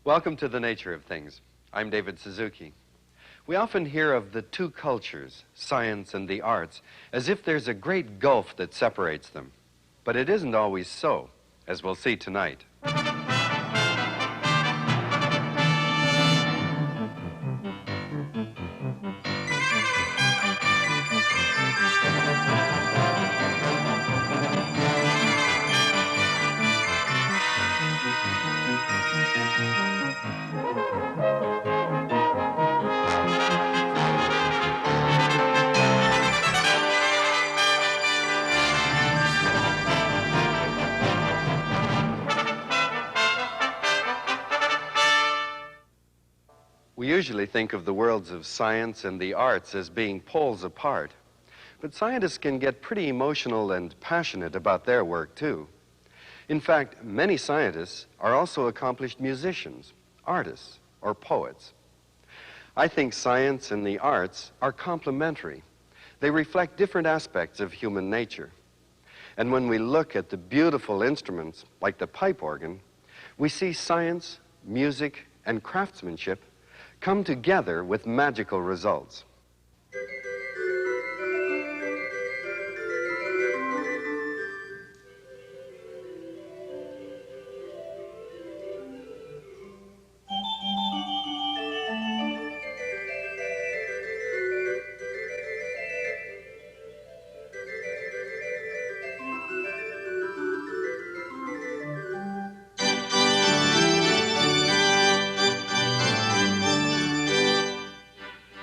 Welcome to The Nature of Things. I'm David Suzuki. We often hear of the two cultures, science and the arts, as if there's a great gulf that separates them. But it isn't always so, as we'll see tonight. We usually think of the worlds of science and the arts as being poles apart, but scientists can get pretty emotional and passionate about their work, too. In fact, many scientists are also accomplished musicians, artists, or poets. I think science and the arts are complementary. They reflect different aspects of human nature. And when we look at the beautiful instruments, like the pipe organ, we see science, music, and craftsmanship come together with magical results.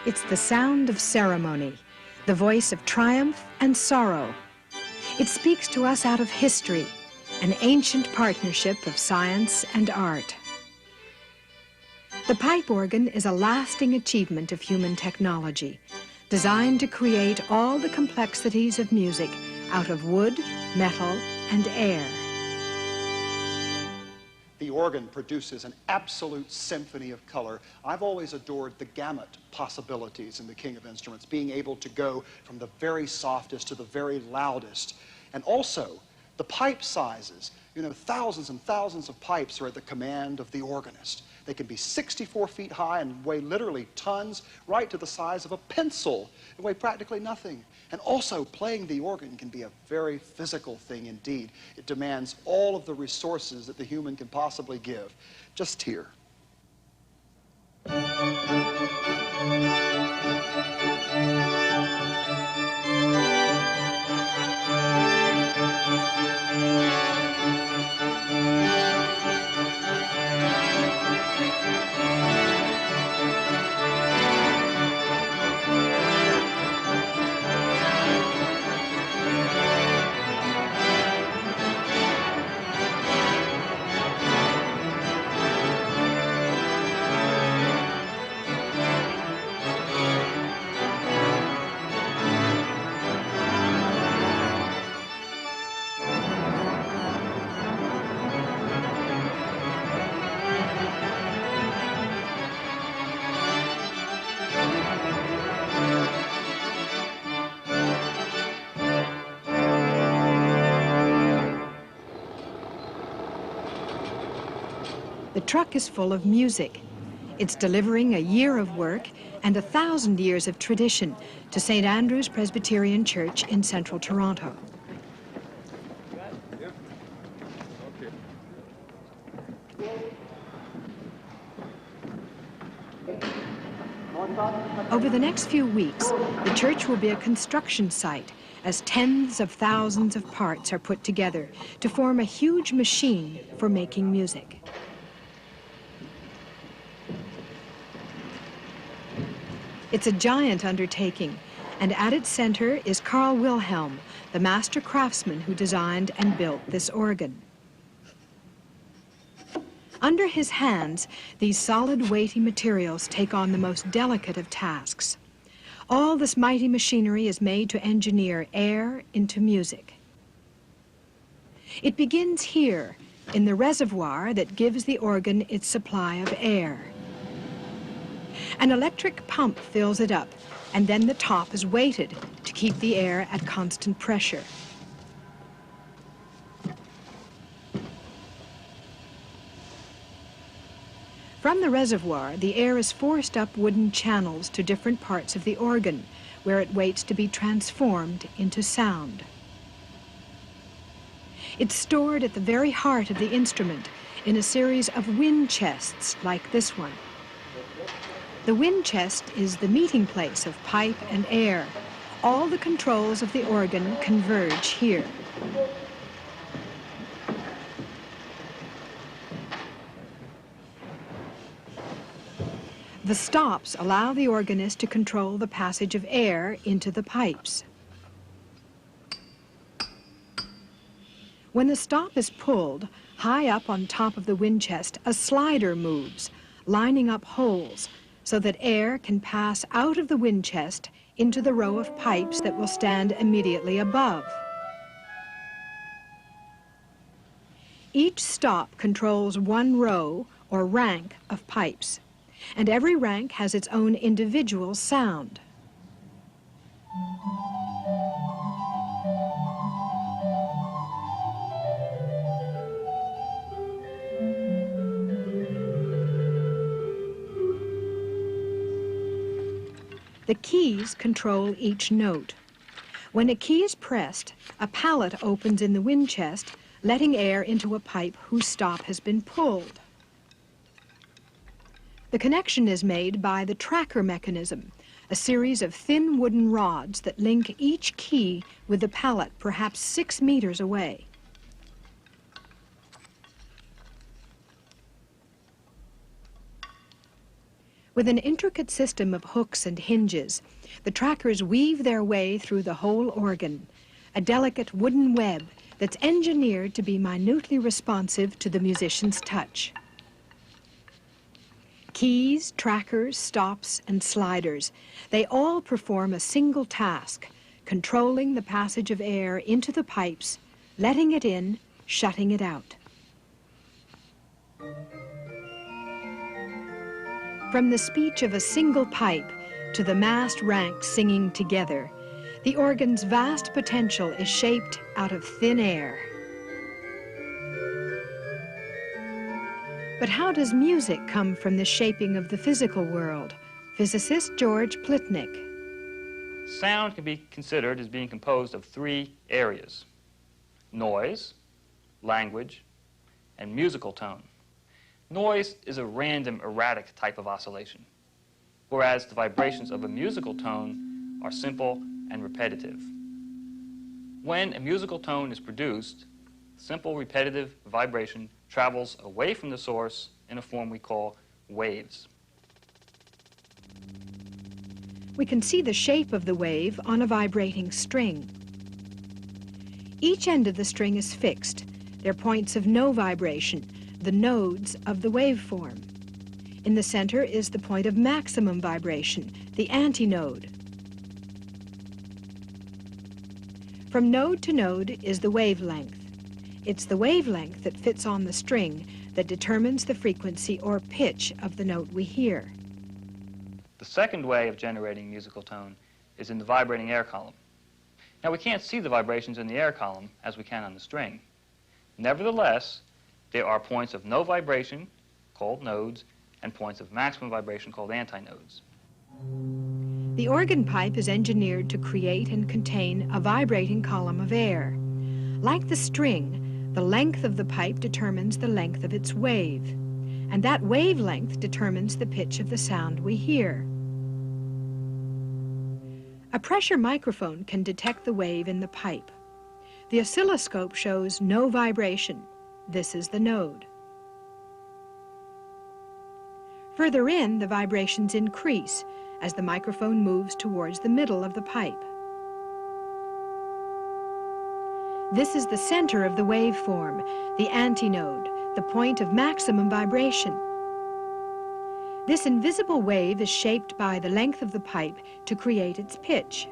It's the sound of ceremony, the voice of triumph and sorrow. It speaks to us out of history, an ancient partnership of science and art. The pipe organ is a lasting achievement of human technology, designed to create all the complexities of music out of wood, metal, and air. The organ produces an absolute symphony of color. I've always adored the gamut possibilities in the King of Instruments, being able to go from the very softest to the very loudest. And also, the pipe sizes. You know, thousands and thousands of pipes are at the command of the organist. They can be 64 feet high and weigh literally tons, right to the size of a pencil and weigh practically nothing. And also, playing the organ can be a very physical thing indeed. It demands all of the resources that the human can possibly give. Just here. The truck is full of music. It's delivering a year of work and 1,000 years of tradition to St. Andrew's Presbyterian Church in central Toronto. Over the next few weeks, the church will be a construction site as tens of thousands of parts are put together to form a huge machine for making music. It's a giant undertaking, and at its center is Carl Wilhelm, the master craftsman who designed and built this organ. Under his hands, these solid, weighty materials take on the most delicate of tasks. All this mighty machinery is made to engineer air into music. It begins here, in the reservoir that gives the organ its supply of air. An electric pump fills it up, and then the top is weighted to keep the air at constant pressure. From the reservoir, the air is forced up wooden channels to different parts of the organ, where it waits to be transformed into sound. It's stored at the very heart of the instrument in a series of wind chests like this one. The wind chest is the meeting place of pipe and air. All the controls of the organ converge here. The stops allow the organist to control the passage of air into the pipes. When the stop is pulled, high up on top of the wind chest, a slider moves, lining up holes so that air can pass out of the wind chest into the row of pipes that will stand immediately above. Each stop controls one row or rank of pipes, and every rank has its own individual sound. The keys control each note. When a key is pressed, a pallet opens in the wind chest, letting air into a pipe whose stop has been pulled. The connection is made by the tracker mechanism, a series of thin wooden rods that link each key with the pallet perhaps 6 meters away. With an intricate system of hooks and hinges, the trackers weave their way through the whole organ, a delicate wooden web that's engineered to be minutely responsive to the musician's touch. Keys, trackers, stops, and sliders, they all perform a single task, controlling the passage of air into the pipes, letting it in, shutting it out. From the speech of a single pipe to the massed ranks singing together, the organ's vast potential is shaped out of thin air. But how does music come from the shaping of the physical world? Physicist George Plitnick. Sound can be considered as being composed of 3 areas: noise, language, and musical tone. Noise is a random, erratic type of oscillation, whereas the vibrations of a musical tone are simple and repetitive. When a musical tone is produced, simple, repetitive vibration travels away from the source in a form we call waves. We can see the shape of the wave on a vibrating string. Each end of the string is fixed. They're points of no vibration, the nodes of the waveform. In the center is the point of maximum vibration, the antinode. From node to node is the wavelength. It's the wavelength that fits on the string that determines the frequency or pitch of the note we hear. The second way of generating musical tone is in the vibrating air column. Now, we can't see the vibrations in the air column as we can on the string. Nevertheless, there are points of no vibration, called nodes, and points of maximum vibration, called antinodes. The organ pipe is engineered to create and contain a vibrating column of air. Like the string, the length of the pipe determines the length of its wave, and that wavelength determines the pitch of the sound we hear. A pressure microphone can detect the wave in the pipe. The oscilloscope shows no vibration. This is the node. Further in, the vibrations increase as the microphone moves towards the middle of the pipe. This is the center of the waveform, the antinode, the point of maximum vibration. This invisible wave is shaped by the length of the pipe to create its pitch.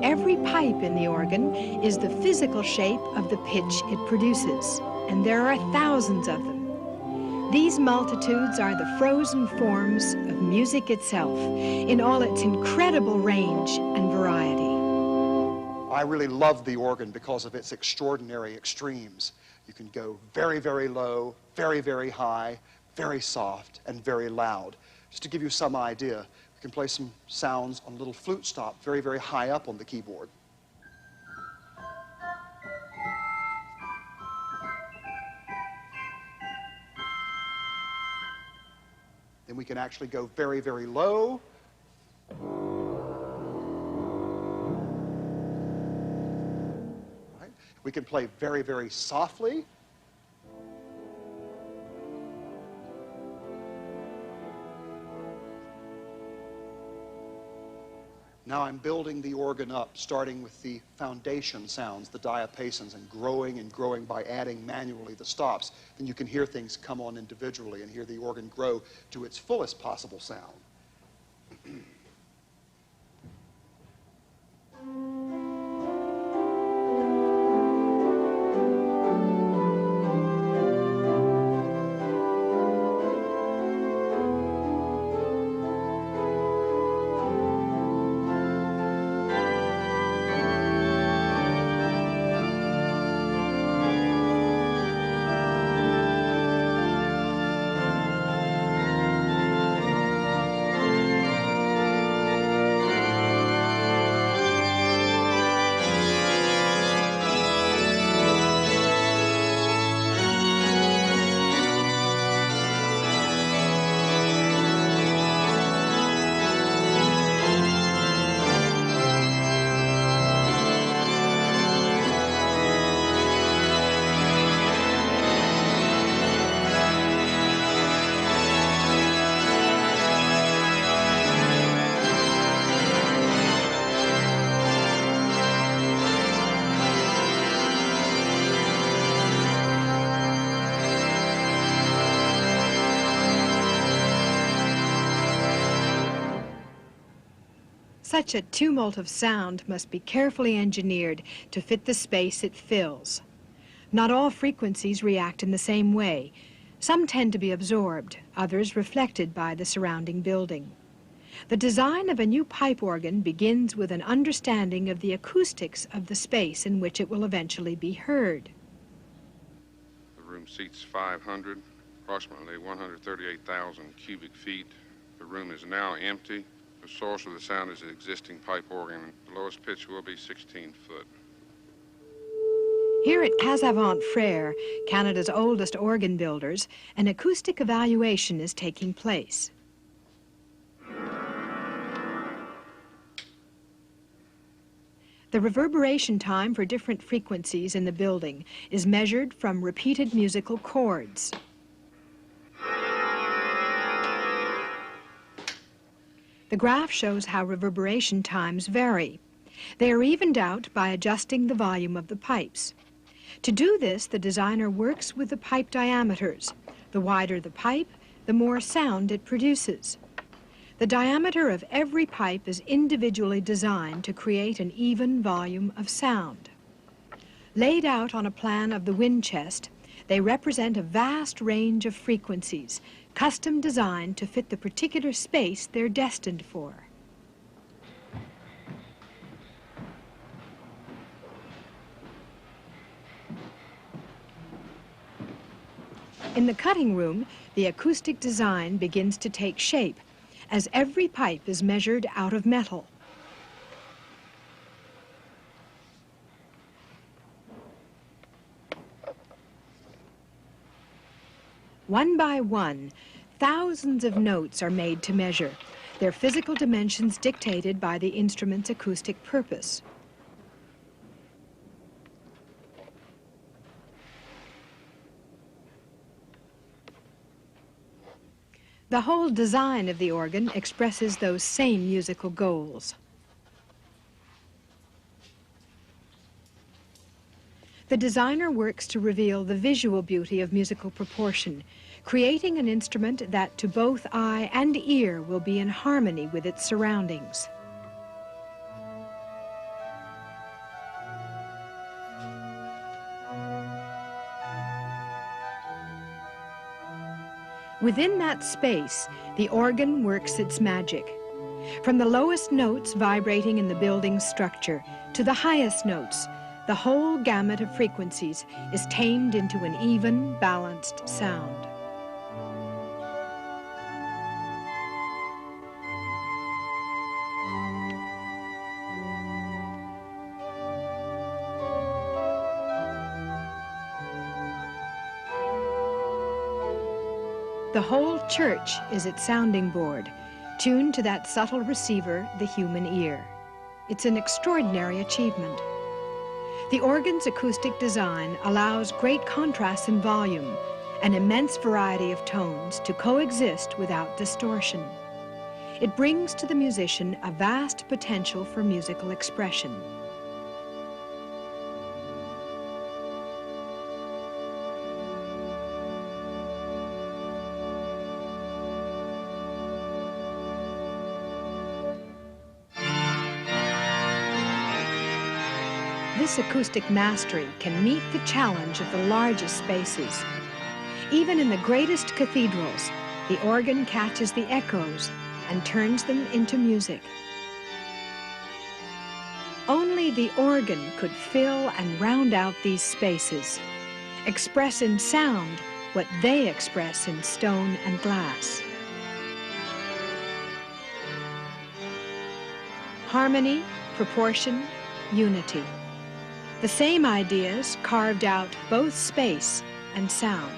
Every pipe in the organ is the physical shape of the pitch it produces, and there are thousands of them. These multitudes are the frozen forms of music itself, in all its incredible range and variety. I really love the organ because of its extraordinary extremes. You can go very, very low, very, very high, very soft, and very loud. Just to give you some idea, we can play some sounds on a little flute stop very, very high up on the keyboard. Then we can actually go very, very low. Right? We can play very, very softly. Now I'm building the organ up, starting with the foundation sounds, the diapasons, and growing by adding manually the stops. Then you can hear things come on individually and hear the organ grow to its fullest possible sound. Such a tumult of sound must be carefully engineered to fit the space it fills. Not all frequencies react in the same way. Some tend to be absorbed, others reflected by the surrounding building. The design of a new pipe organ begins with an understanding of the acoustics of the space in which it will eventually be heard. The room seats 500, approximately 138,000 cubic feet. The room is now empty. The source of the sound is the existing pipe organ. The lowest pitch will be 16 foot. Here at Casavant Frere, Canada's oldest organ builders, an acoustic evaluation is taking place. The reverberation time for different frequencies in the building is measured from repeated musical chords. The graph shows how reverberation times vary. They are evened out by adjusting the volume of the pipes. To do this, the designer works with the pipe diameters. The wider the pipe, the more sound it produces. The diameter of every pipe is individually designed to create an even volume of sound. Laid out on a plan of the wind chest, they represent a vast range of frequencies, custom designed to fit the particular space they're destined for. In the cutting room, the acoustic design begins to take shape, as every pipe is measured out of metal. One by one, thousands of notes are made to measure, their physical dimensions dictated by the instrument's acoustic purpose. The whole design of the organ expresses those same musical goals. The designer works to reveal the visual beauty of musical proportion, creating an instrument that to both eye and ear will be in harmony with its surroundings. Within that space, the organ works its magic. From the lowest notes vibrating in the building's structure to the highest notes, The whole gamut of frequencies is tamed into an even, balanced sound. The whole church is its sounding board, tuned to that subtle receiver, the human ear. It's an extraordinary achievement. The organ's acoustic design allows great contrast in volume, an immense variety of tones to coexist without distortion. It brings to the musician a vast potential for musical expression. This acoustic mastery can meet the challenge of the largest spaces. Even in the greatest cathedrals, the organ catches the echoes and turns them into music. Only the organ could fill and round out these spaces, express in sound what they express in stone and glass. Harmony, proportion, unity. The same ideas carved out both space and sound.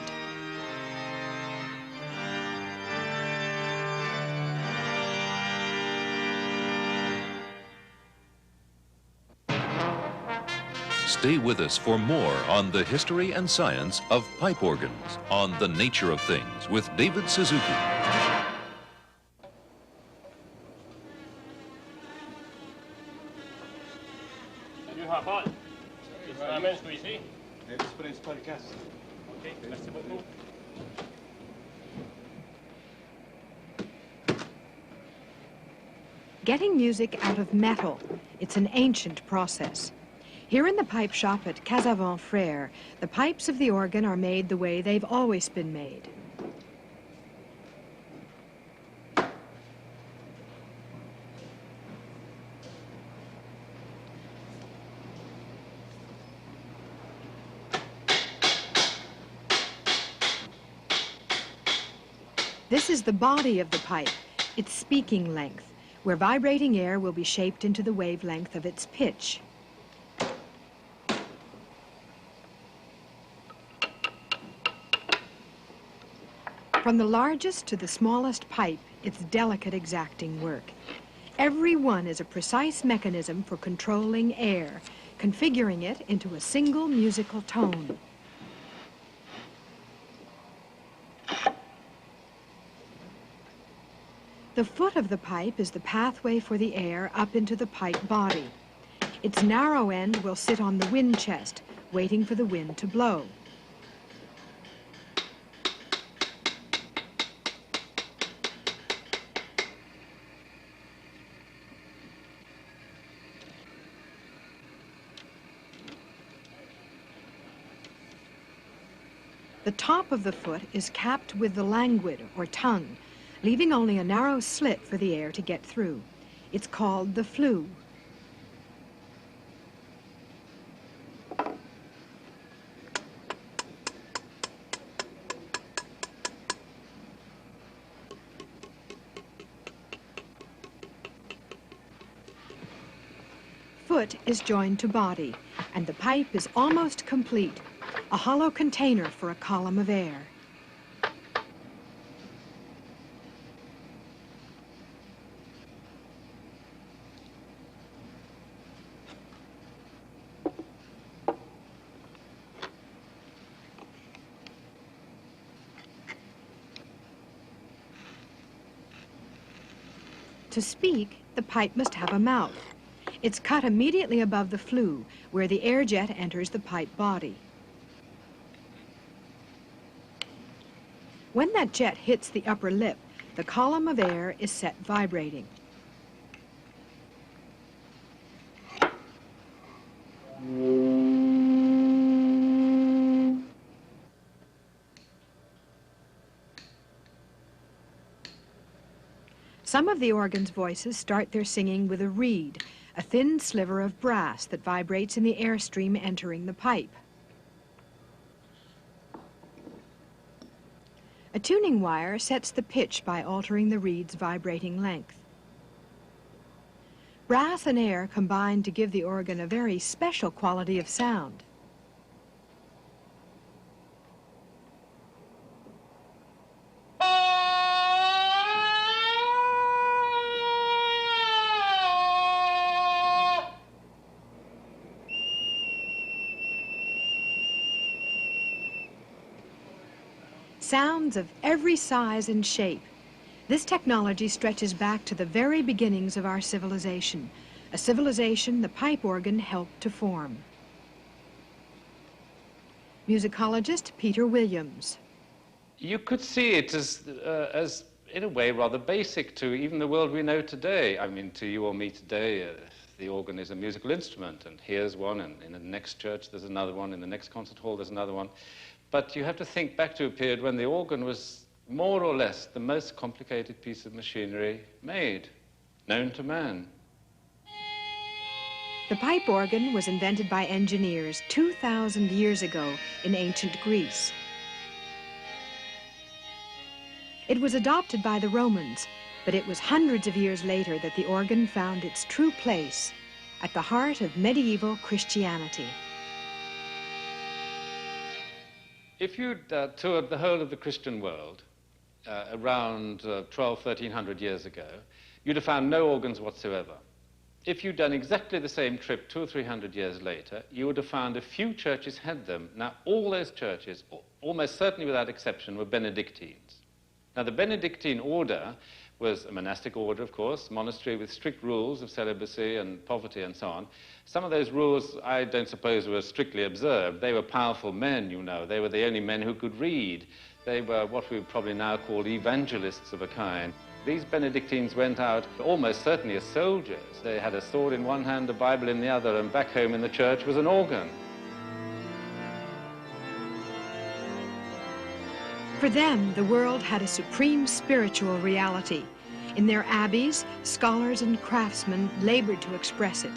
Stay with us for more on the history and science of pipe organs on The Nature of Things with David Suzuki. Getting music out of metal, it's an ancient process. Here in the pipe shop at Casavant Frères, the pipes of the organ are made the way they've always been made. This is the body of the pipe, its speaking length, where vibrating air will be shaped into the wavelength of its pitch. From the largest to the smallest pipe, it's delicate, exacting work. Every one is a precise mechanism for controlling air, configuring it into a single musical tone. The foot of the pipe is the pathway for the air up into the pipe body. Its narrow end will sit on the wind chest, waiting for the wind to blow. The top of the foot is capped with the languid, or tongue, leaving only a narrow slit for the air to get through. It's called the flue. Foot is joined to body, and the pipe is almost complete, a hollow container for a column of air. To speak, the pipe must have a mouth. It's cut immediately above the flue, where the air jet enters the pipe body. When that jet hits the upper lip, the column of air is set vibrating. Some of the organ's voices start their singing with a reed, a thin sliver of brass that vibrates in the airstream entering the pipe. A tuning wire sets the pitch by altering the reed's vibrating length. Brass and air combine to give the organ a very special quality of sound. Sounds of every size and shape. This technology stretches back to the very beginnings of our civilization, a civilization the pipe organ helped to form. Musicologist Peter Williams. You could see it as in a way, rather basic to even the world we know today. I mean, to you or me today, the organ is a musical instrument, and here's one, and in the next church there's another one, in the next concert hall there's another one. But you have to think back to a period when the organ was more or less the most complicated piece of machinery made, known to man. The pipe organ was invented by engineers 2,000 years ago in ancient Greece. It was adopted by the Romans, but it was hundreds of years later that the organ found its true place at the heart of medieval Christianity. If you'd toured the whole of the Christian world around 1,300 years ago, you'd have found no organs whatsoever. If you'd done exactly the same trip 200 or 300 years later, you would have found a few churches had them. Now, all those churches, almost certainly without exception, were Benedictines. Now, the Benedictine order was a monastic order, of course, monastery with strict rules of celibacy and poverty and so on. Some of those rules, I don't suppose, were strictly observed. They were powerful men, you know. They were the only men who could read. They were what we would probably now call evangelists of a kind. These Benedictines went out almost certainly as soldiers. They had a sword in one hand, a Bible in the other, and back home in the church was an organ. For them, the world had a supreme spiritual reality. In their abbeys, scholars and craftsmen labored to express it.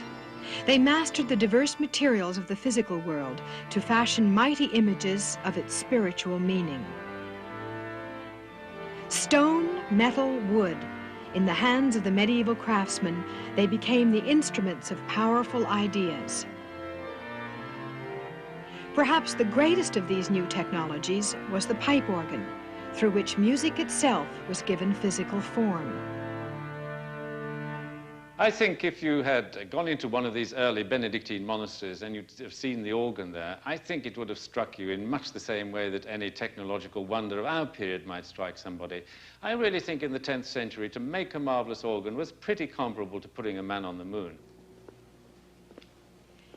They mastered the diverse materials of the physical world to fashion mighty images of its spiritual meaning. Stone, metal, wood. In the hands of the medieval craftsmen, they became the instruments of powerful ideas. Perhaps the greatest of these new technologies was the pipe organ, through which music itself was given physical form. I think if you had gone into one of these early Benedictine monasteries and you'd have seen the organ there, I think it would have struck you in much the same way that any technological wonder of our period might strike somebody. I really think in the 10th century to make a marvelous organ was pretty comparable to putting a man on the moon.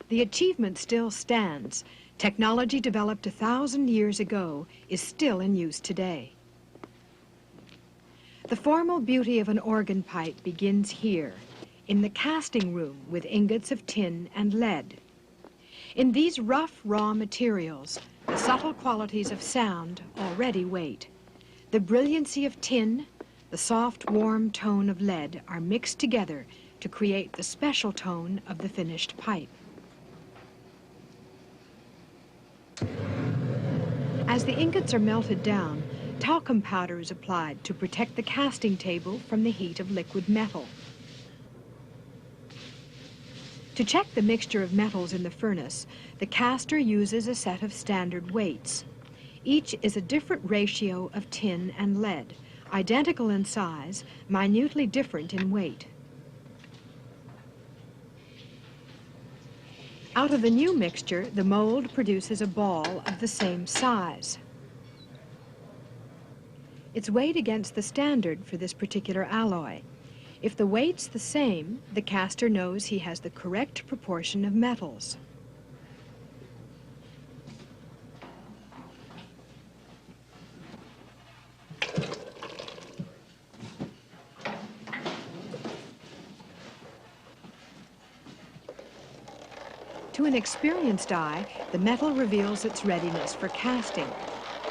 The achievement still stands. Technology developed 1,000 years ago is still in use today. The formal beauty of an organ pipe begins here, in the casting room with ingots of tin and lead. In these rough, raw materials, the subtle qualities of sound already wait. The brilliancy of tin, the soft, warm tone of lead are mixed together to create the special tone of the finished pipe. As the ingots are melted down, talcum powder is applied to protect the casting table from the heat of liquid metal. To check the mixture of metals in the furnace, the caster uses a set of standard weights. Each is a different ratio of tin and lead, identical in size, minutely different in weight. Out of the new mixture, the mold produces a ball of the same size. It's weighed against the standard for this particular alloy. If the weight's the same, the caster knows he has the correct proportion of metals. To an experienced eye, the metal reveals its readiness for casting.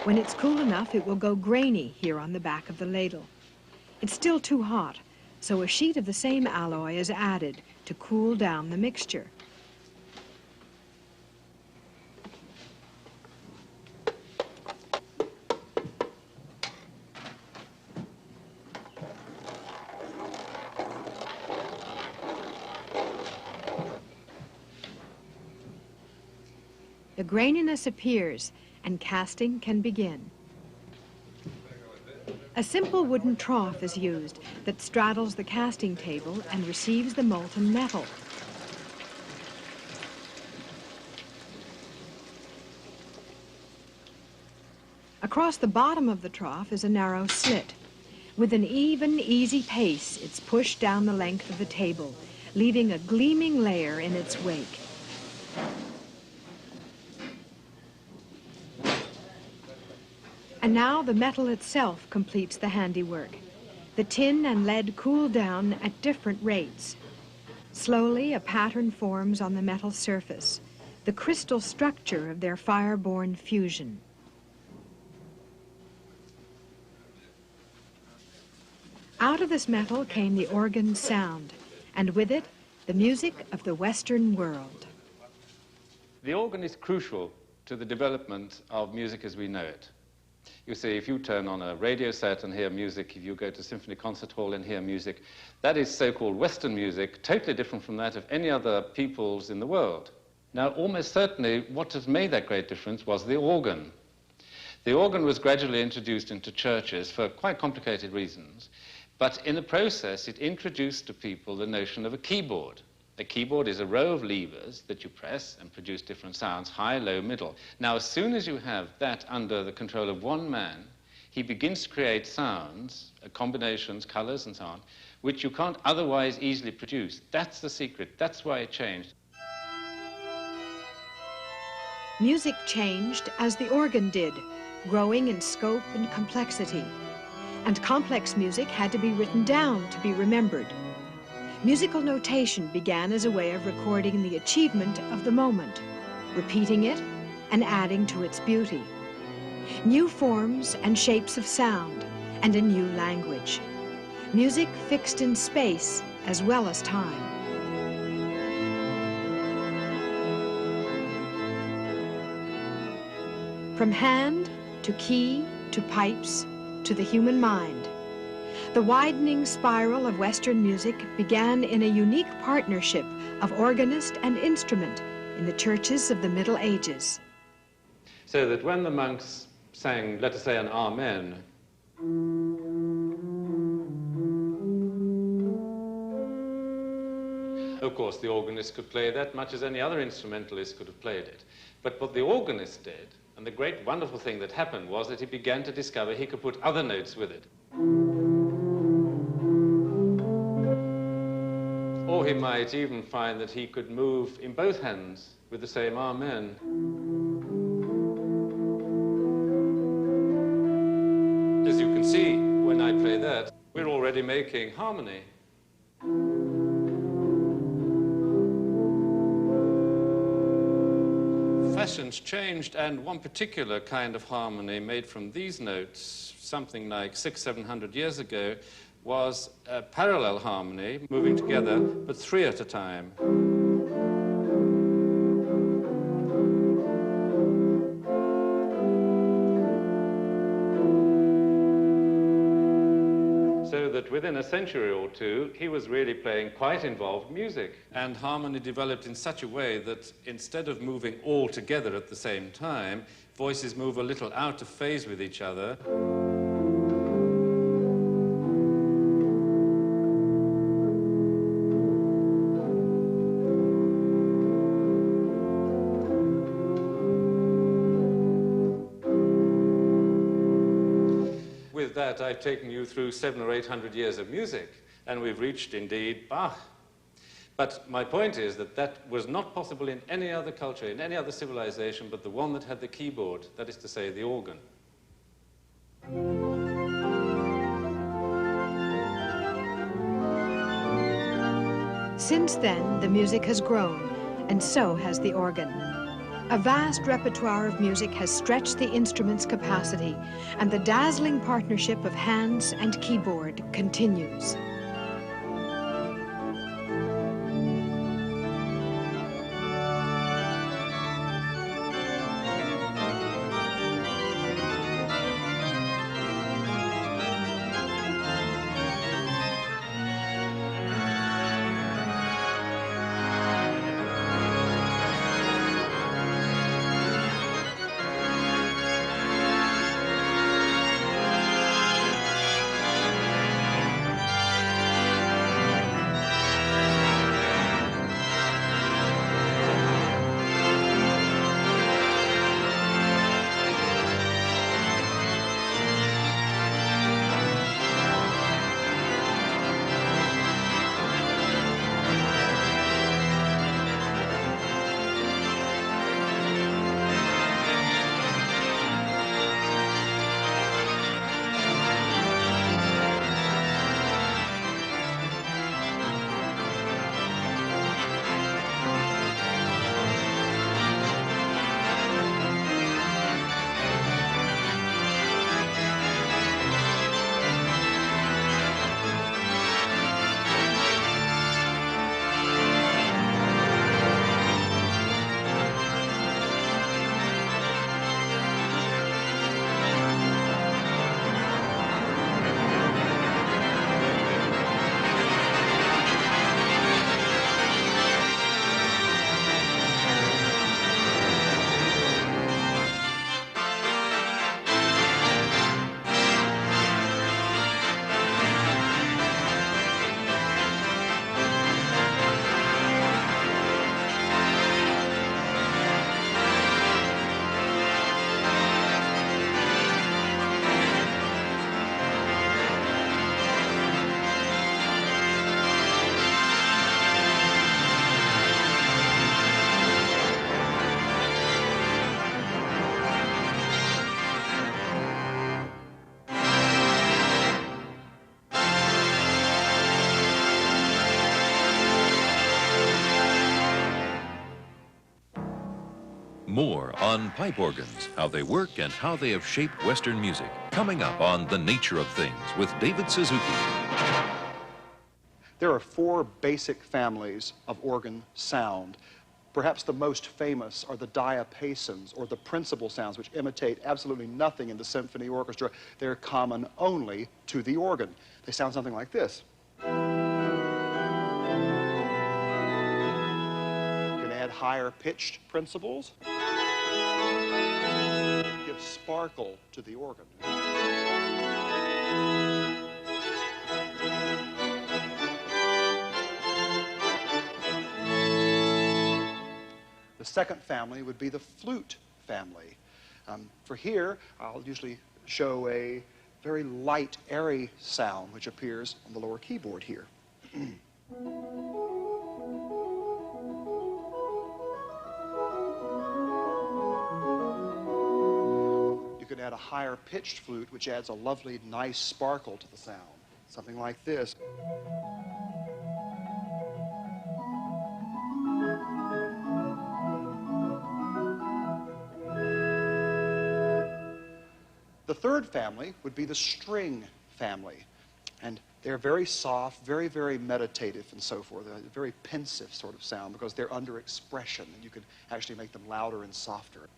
When it's cool enough, it will go grainy here on the back of the ladle. It's still too hot, so a sheet of the same alloy is added to cool down the mixture. The graininess appears and casting can begin. A simple wooden trough is used that straddles the casting table and receives the molten metal. Across the bottom of the trough is a narrow slit. With an even, easy pace, it's pushed down the length of the table, leaving a gleaming layer in its wake. And now the metal itself completes the handiwork. The tin and lead cool down at different rates. Slowly, a pattern forms on the metal surface, the crystal structure of their fire-born fusion. Out of this metal came the organ's sound, and with it, the music of the Western world. The organ is crucial to the development of music as we know it. You see, if you turn on a radio set and hear music, if you go to Symphony Concert Hall and hear music, that is so-called Western music, totally different from that of any other peoples in the world. Now, almost certainly, what has made that great difference was the organ. The organ was gradually introduced into churches for quite complicated reasons, but in the process, it introduced to people the notion of a keyboard. A keyboard is a row of levers that you press and produce different sounds, high, low, middle. Now, as soon as you have that under the control of one man, he begins to create sounds, combinations, colors, and so on, which you can't otherwise easily produce. That's the secret. That's why it changed. Music changed as the organ did, growing in scope and complexity. And complex music had to be written down to be remembered. Musical notation began as a way of recording the achievement of the moment, repeating it and adding to its beauty. New forms and shapes of sound, and a new language. Music fixed in space as well as time. From hand to key to pipes to the human mind, the widening spiral of Western music began in a unique partnership of organist and instrument in the churches of the Middle Ages. So that when the monks sang, let us say, an Amen, of course, the organist could play that much as any other instrumentalist could have played it. But what the organist did, and the great wonderful thing that happened, was that he began to discover he could put other notes with it. Or he might even find that he could move in both hands with the same Amen. As you can see, when I play that, we're already making harmony. Fashions changed, and one particular kind of harmony made from these notes, something like 600-700 years ago, was a parallel harmony, moving together, but three at a time. So that within a century or two, he was really playing quite involved music. And harmony developed in such a way that instead of moving all together at the same time, voices move a little out of phase with each other. With that, I've taken you through 700 or 800 years of music, and we've reached, indeed, Bach. But my point is that that was not possible in any other culture, in any other civilization, but the one that had the keyboard, that is to say, the organ. Since then, the music has grown, and so has the organ. A vast repertoire of music has stretched the instrument's capacity, and the dazzling partnership of hands and keyboard continues. More on pipe organs, how they work and how they have shaped Western music. Coming up on The Nature of Things with David Suzuki. There are 4 basic families of organ sound. Perhaps the most famous are the diapasons, or the principal sounds, which imitate absolutely nothing in the symphony orchestra. They're common only to the organ. They sound something like this. You can add higher pitched principals. Give sparkle to the organ. The second family would be the flute family. For here, I'll usually show a very light, airy sound which appears on the lower keyboard here. You can add a higher pitched flute which adds a lovely, nice sparkle to the sound. Something like this. The third family would be the string family, and they're very soft, very, very meditative and so forth. They're a very pensive sort of sound because they're under expression, and you can actually make them louder and softer.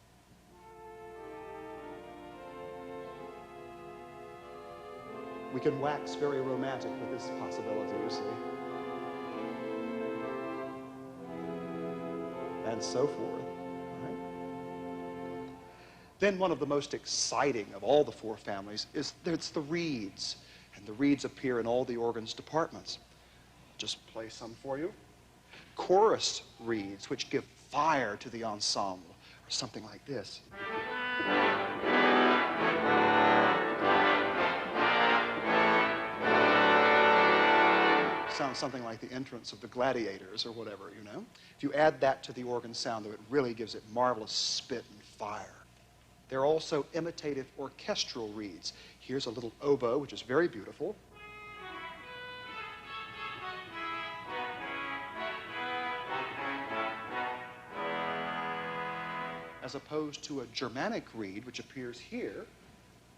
We can wax very romantic with this possibility, you see. And so forth. Then one of the most exciting of all the 4 families is it's the reeds. And the reeds appear in all the organ's departments. Just play some for you. Chorus reeds, which give fire to the ensemble, or something like this. Sounds something like the entrance of the gladiators or whatever, you know. If you add that to the organ sound, though, it really gives it marvelous spit and fire. There are also imitative orchestral reeds. Here's a little oboe, which is very beautiful. As opposed to a Germanic reed, which appears here,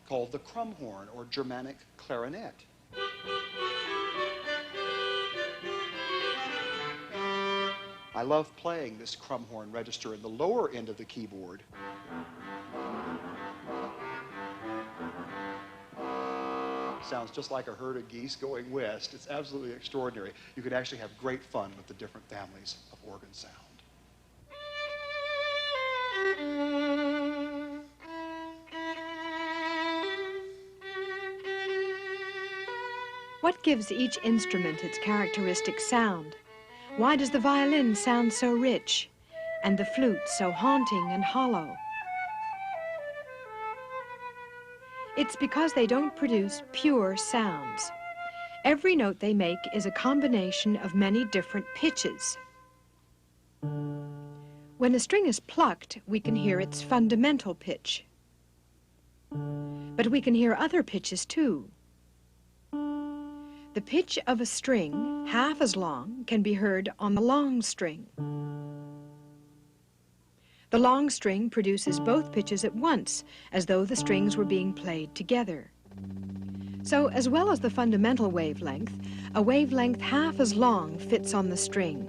called the crumhorn, or Germanic clarinet. I love playing this crumhorn register in the lower end of the keyboard. Sounds just like a herd of geese going west. It's absolutely extraordinary. You can actually have great fun with the different families of organ sound. What gives each instrument its characteristic sound? Why does the violin sound so rich and the flute so haunting and hollow? It's because they don't produce pure sounds. Every note they make is a combination of many different pitches. When a string is plucked, we can hear its fundamental pitch. But we can hear other pitches too. The pitch of a string, half as long, can be heard on the long string. The long string produces both pitches at once, as though the strings were being played together. So, as well as the fundamental wavelength, a wavelength half as long fits on the string.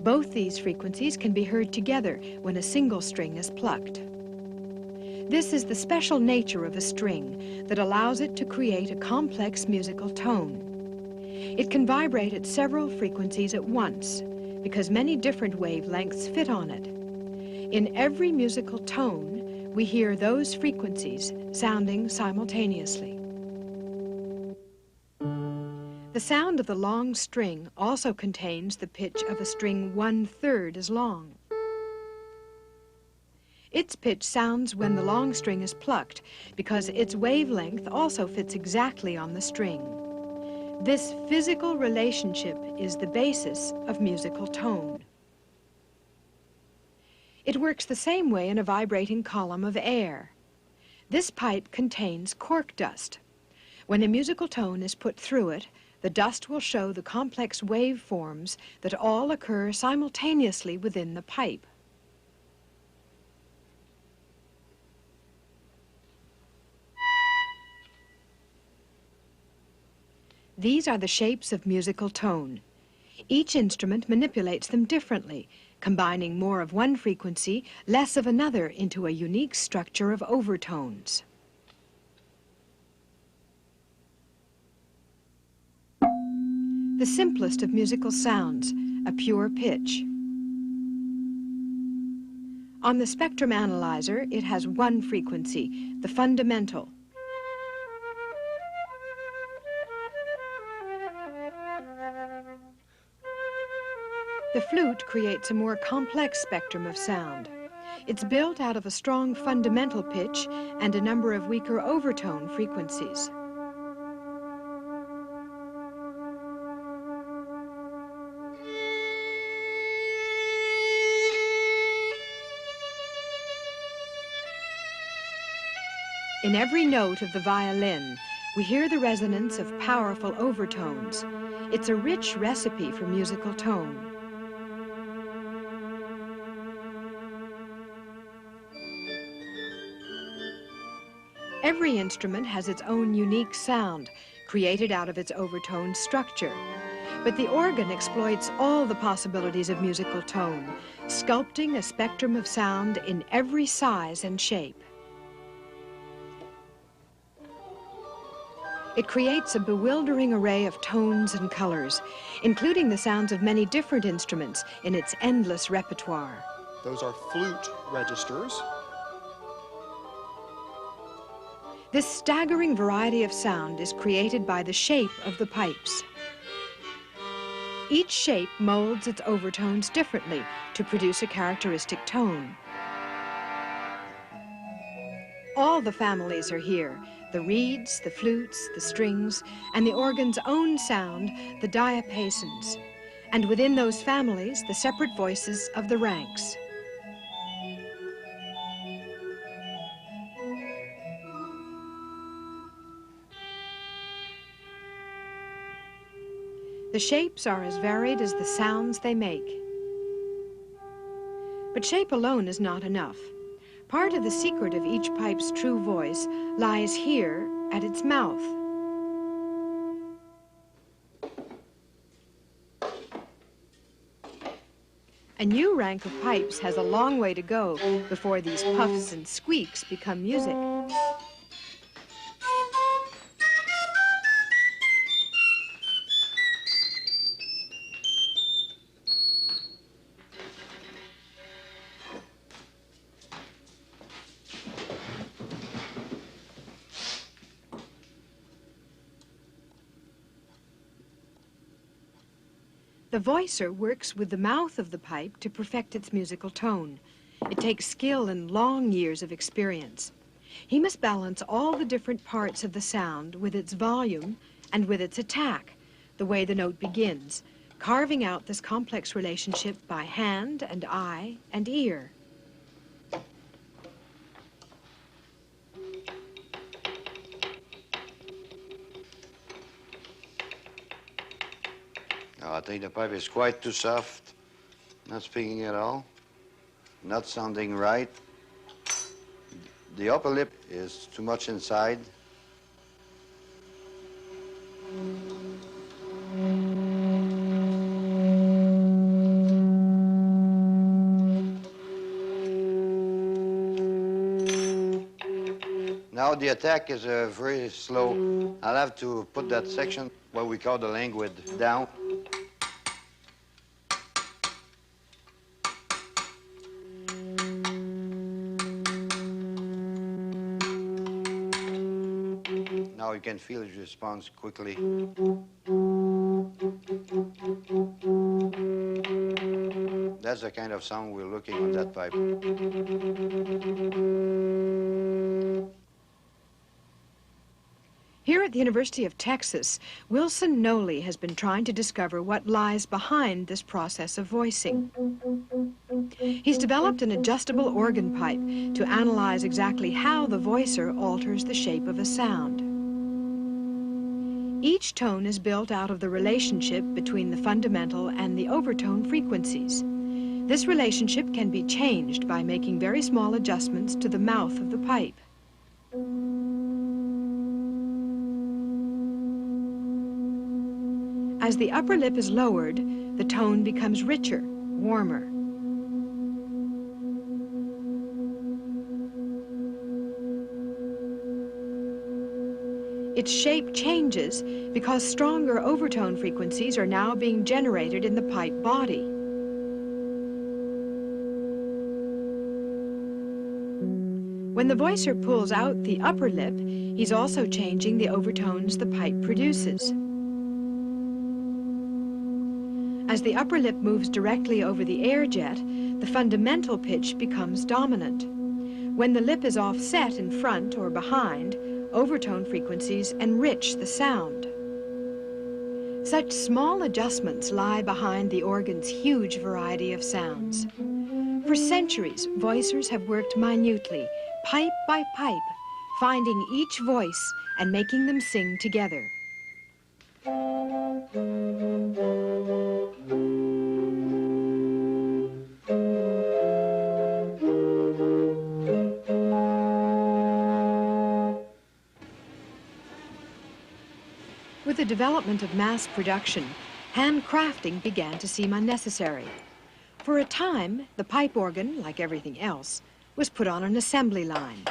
Both these frequencies can be heard together when a single string is plucked. This is the special nature of a string that allows it to create a complex musical tone. It can vibrate at several frequencies at once, because many different wavelengths fit on it. In every musical tone, we hear those frequencies sounding simultaneously. The sound of the long string also contains the pitch of a string 1/3 as long. Its pitch sounds when the long string is plucked, because its wavelength also fits exactly on the string. This physical relationship is the basis of musical tone. It works the same way in a vibrating column of air. This pipe contains cork dust. When a musical tone is put through it, the dust will show the complex waveforms that all occur simultaneously within the pipe. These are the shapes of musical tone. Each instrument manipulates them differently, combining more of one frequency, less of another into a unique structure of overtones. The simplest of musical sounds, a pure pitch. On the spectrum analyzer, it has one frequency, the fundamental. The flute creates a more complex spectrum of sound. It's built out of a strong fundamental pitch and a number of weaker overtone frequencies. In every note of the violin, we hear the resonance of powerful overtones. It's a rich recipe for musical tone. Every instrument has its own unique sound, created out of its overtone structure. But the organ exploits all the possibilities of musical tone, sculpting a spectrum of sound in every size and shape. It creates a bewildering array of tones and colors, including the sounds of many different instruments in its endless repertoire. Those are flute registers. This staggering variety of sound is created by the shape of the pipes. Each shape molds its overtones differently to produce a characteristic tone. All the families are here: the reeds, the flutes, the strings, and the organ's own sound, the diapasons. And within those families, the separate voices of the ranks. The shapes are as varied as the sounds they make. But shape alone is not enough. Part of the secret of each pipe's true voice lies here at its mouth. A new rank of pipes has a long way to go before these puffs and squeaks become music. The voicer works with the mouth of the pipe to perfect its musical tone. It takes skill and long years of experience. He must balance all the different parts of the sound with its volume and with its attack, the way the note begins, carving out this complex relationship by hand and eye and ear. I think the pipe is quite too soft, not speaking at all, not sounding right. The upper lip is too much inside. Now the attack is very slow. I'll have to put that section, what we call the languid, down. Now you can feel it responds quickly. That's the kind of sound we're looking on that pipe. Here at the University of Texas, Wilson Noley has been trying to discover what lies behind this process of voicing. He's developed an adjustable organ pipe to analyze exactly how the voicer alters the shape of a sound. Each tone is built out of the relationship between the fundamental and the overtone frequencies. This relationship can be changed by making very small adjustments to the mouth of the pipe. As the upper lip is lowered, the tone becomes richer, warmer. Its shape changes because stronger overtone frequencies are now being generated in the pipe body. When the voicer pulls out the upper lip, he's also changing the overtones the pipe produces. As the upper lip moves directly over the air jet, the fundamental pitch becomes dominant. When the lip is offset in front or behind, overtone frequencies enrich the sound. Such small adjustments lie behind the organ's huge variety of sounds. For centuries, voicers have worked minutely, pipe by pipe, finding each voice and making them sing together. With the development of mass production, handcrafting began to seem unnecessary. For a time, the pipe organ, like everything else, was put on an assembly line.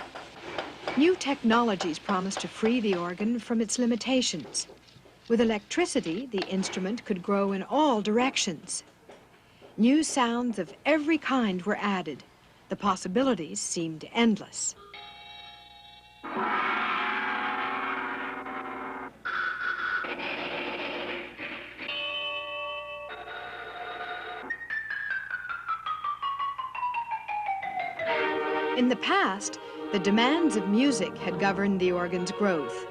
New technologies promised to free the organ from its limitations. With electricity, the instrument could grow in all directions. New sounds of every kind were added. The possibilities seemed endless. In the past, the demands of music had governed the organ's growth.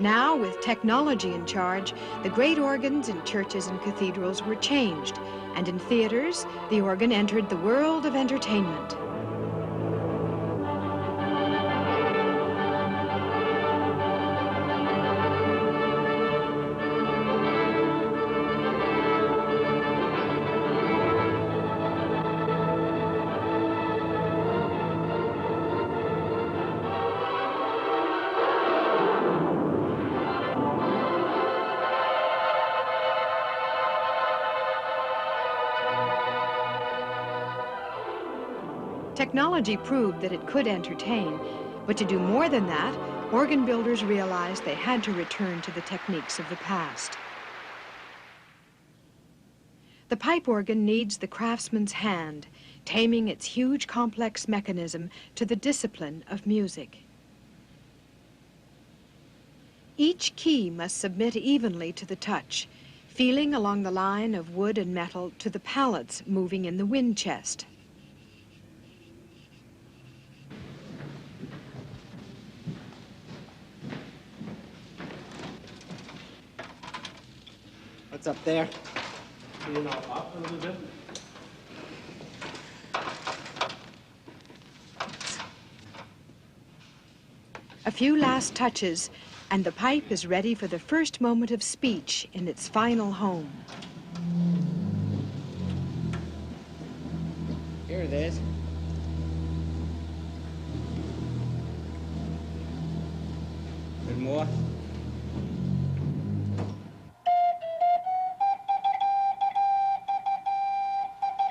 Now, with technology in charge, the great organs in churches and cathedrals were changed, and in theaters, the organ entered the world of entertainment. Technology proved that it could entertain, but to do more than that, organ builders realized they had to return to the techniques of the past. The pipe organ needs the craftsman's hand, taming its huge complex mechanism to the discipline of music. Each key must submit evenly to the touch, feeling along the line of wood and metal to the pallets moving in the wind chest. What's up there? You know, up a little bit. A few last touches, and the pipe is ready for the first moment of speech in its final home. Here it is. Good more.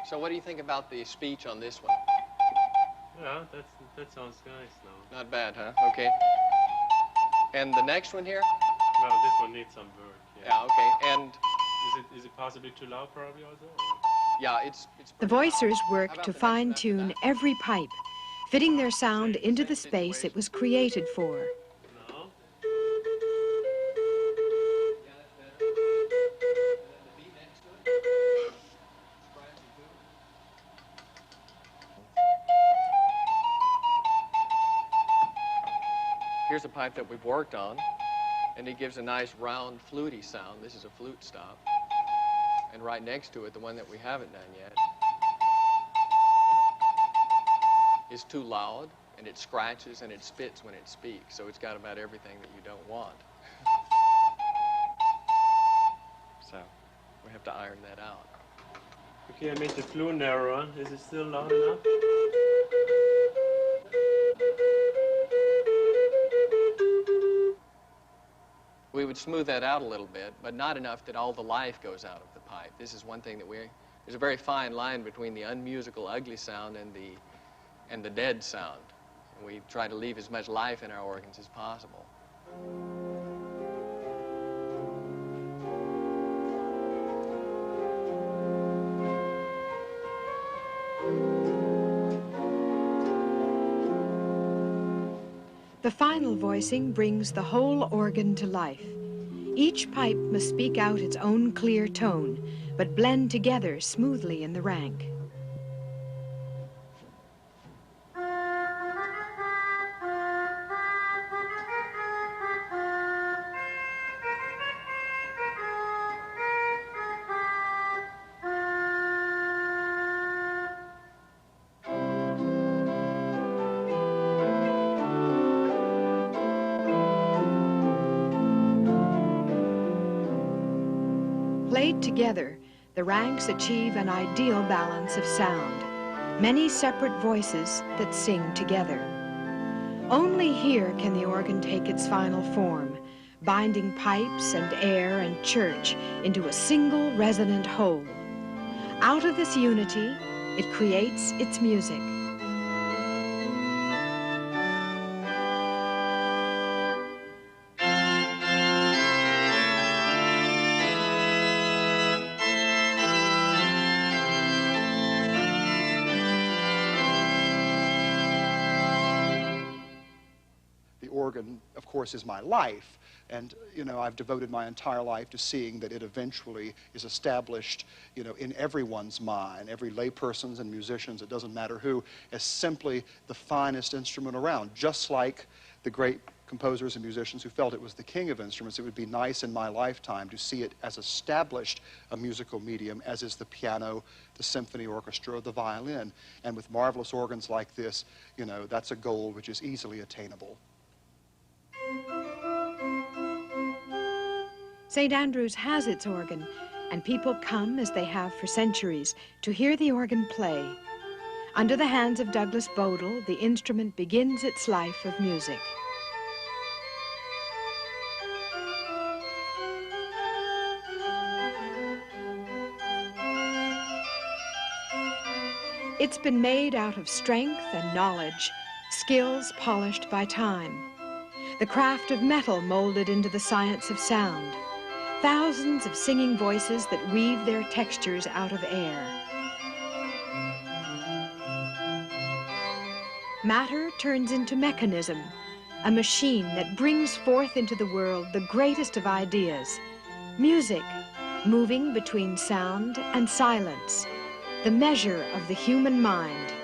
So what do you think about the speech on this one? Yeah, that sounds nice now. Not bad, huh? Okay. And the next one here? Well, this one needs some work. Yeah, okay. And is it possibly too loud probably also? yeah, it's The voicers work to fine-tune every pipe, fitting their sound into the space it was created for. No. Here's a pipe that we've worked on, and it gives a nice round fluty sound. This is a flute stop. And right next to it, the one that we haven't done yet, is too loud, and it scratches and it spits when it speaks, so it's got about everything that you don't want. So we have to iron that out. Okay, I made the flue narrower. Is it still loud enough? We would would smooth that out a little bit, but not enough that all the life goes out of the pipe. This is one thing that there's a very fine line between the unmusical, ugly sound and the dead sound. And we try to leave as much life in our organs as possible. The final voicing brings the whole organ to life. Each pipe must speak out its own clear tone, but blend together smoothly in the rank. Played together, the ranks achieve an ideal balance of sound, many separate voices that sing together. Only here can the organ take its final form, binding pipes and air and church into a single resonant whole. Out of this unity, it creates its music. Organ, of course, is my life, and I've devoted my entire life to seeing that it eventually is established in everyone's mind, every layperson's and musician's, it doesn't matter who, as simply the finest instrument around. Just like the great composers and musicians who felt it was the king of instruments, it would be nice in my lifetime to see it as established a musical medium as is the piano, the symphony orchestra, or the violin. And with marvelous organs like this, that's a goal which is easily attainable. St. Andrews has its organ, and people come, as they have for centuries, to hear the organ play. Under the hands of Douglas Bodie, the instrument begins its life of music. It's been made out of strength and knowledge, skills polished by time. The craft of metal molded into the science of sound. Thousands of singing voices that weave their textures out of air. Matter turns into mechanism, a machine that brings forth into the world the greatest of ideas. Music, moving between sound and silence, the measure of the human mind.